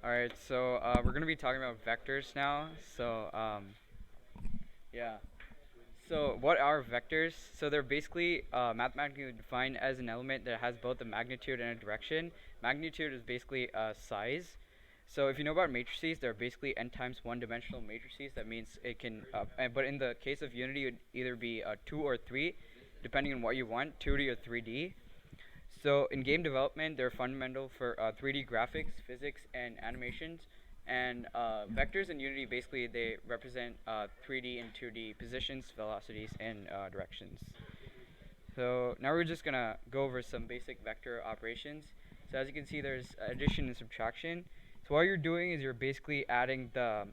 Alright, so we're going to be talking about vectors now. Yeah. So, what are vectors? So, they're basically mathematically defined as an element that has both a magnitude and a direction. Magnitude is basically size. So, if you know about matrices, they're basically n times one dimensional matrices. That means it can, but in the case of unity, it would either be 2 or 3, depending on what you want, 2D or 3D. So in game development, they're fundamental for 3D graphics, physics, and animations. And vectors in Unity basically they represent 3D and 2D positions, velocities, and directions. So now we're just gonna go over some basic vector operations. So as you can see, there's addition and subtraction. So what you're doing is you're basically adding the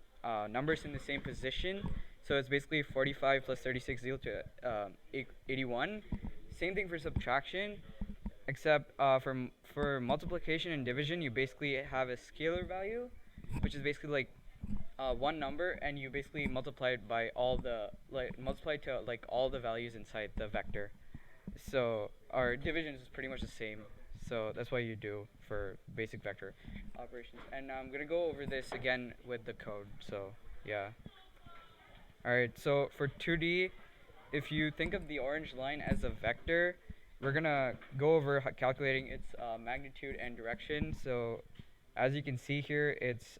numbers in the same position. So it's basically 45 plus 36 equal to 81. Same thing for subtraction, except for multiplication and division, you basically have a scalar value, which is basically like one number, and you basically multiply it by multiply to like all the values inside the vector. So our division is pretty much the same. So that's what you do for basic vector operations. And I'm gonna go over this again with the code. So yeah. All right. So for 2D, if you think of the orange line as a vector, we're gonna go over calculating its magnitude and direction. So as you can see here, it's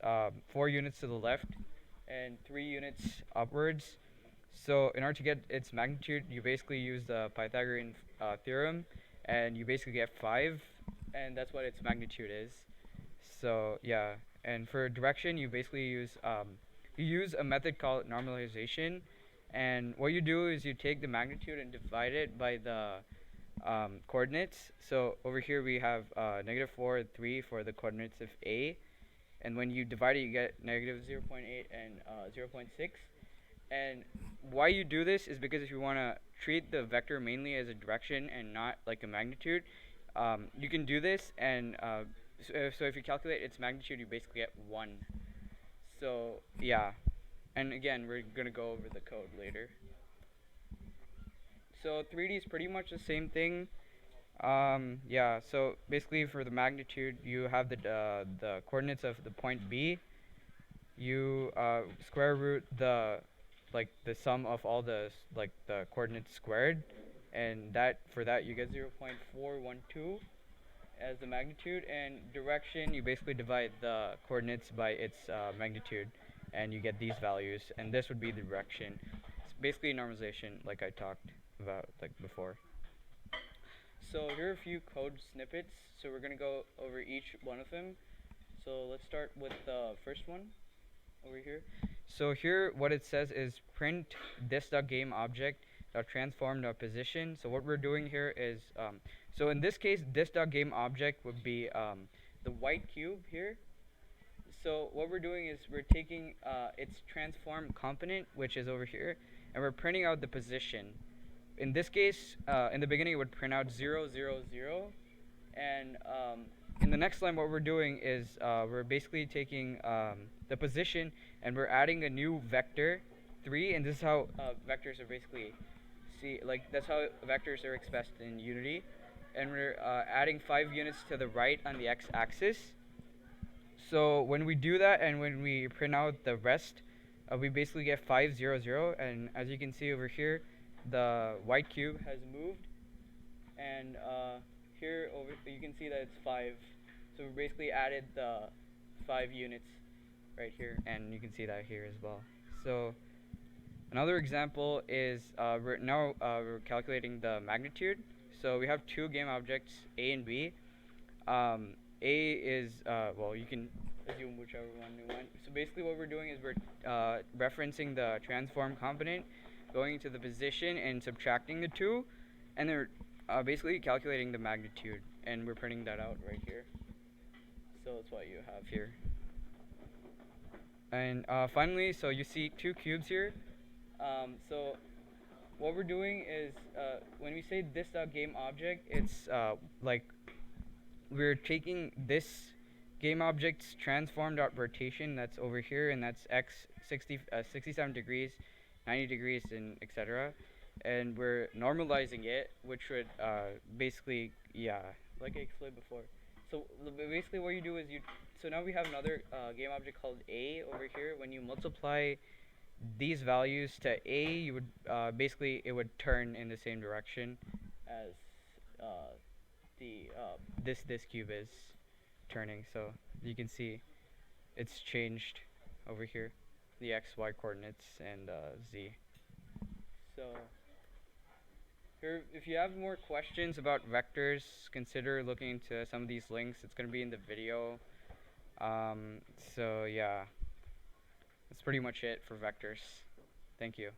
4 units to the left and 3 units upwards. So in order to get its magnitude, you basically use the Pythagorean theorem, and you basically get 5, and that's what its magnitude is. So yeah, and for direction, you use a method called normalization, and what you do is you take the magnitude and divide it by the coordinates. So over here we have -4 and 3 for the coordinates of A, and when you divide it, you get -0.8 and 0.6. And why you do this is because if you want to treat the vector mainly as a direction and not like a magnitude, you can do this, and so if you calculate its magnitude, you basically get 1. So yeah, and again, we're gonna go over the code later. So 3D is pretty much the same thing. Yeah, so basically for the magnitude, you have the coordinates of the point B. You square root the sum of all the coordinates squared, and for that you get 0.412 as the magnitude. And direction, you basically divide the coordinates by its magnitude, and you get these values, and this would be the direction. It's basically normalization, like I talked about like before. So here are a few code snippets. So we're gonna go over each one of them. So let's start with the first one over here. So here what it says is print this.game object .transform.position. So what we're doing here is so in this case this.game object would be the white cube here. So what we're doing is we're taking its transform component, which is over here, and we're printing out the position. In this case, in the beginning, it would print out 0, 0, 0. And in the next line, what we're doing is we're basically taking the position, and we're adding a new vector, 3. And this is how vectors are basically, that's how vectors are expressed in Unity. And we're adding 5 units to the right on the x-axis. So when we do that, and when we print out the rest, we basically get 5, 0, 0. And as you can see over here, the white cube has moved, and here you can see that it's 5. So we basically added the 5 units right here, and you can see that here as well. So another example is we're calculating the magnitude. So we have 2 game objects, A and B. A is well, you can assume whichever one you want. So basically what we're doing is we're referencing the transform component, going to the position and subtracting the 2, and they're basically calculating the magnitude, and we're printing that out right here. So that's what you have here. And finally, so you see 2 cubes here. So what we're doing is when we say this.game object, it's like we're taking this game object's transform.rotation that's over here, and that's x 67 degrees, 90 degrees, and etc. And we're normalizing it, which would basically, yeah, like I explained before. So basically what you do is you so now we have another game object called A over here. When you multiply these values to A, you would basically it would turn in the same direction as uh, the this cube is turning. So you can see it's changed over here, the x, y coordinates and z. So here, if you have more questions about vectors, consider looking into some of these links. It's going to be in the video. So yeah, that's pretty much it for vectors. Thank you.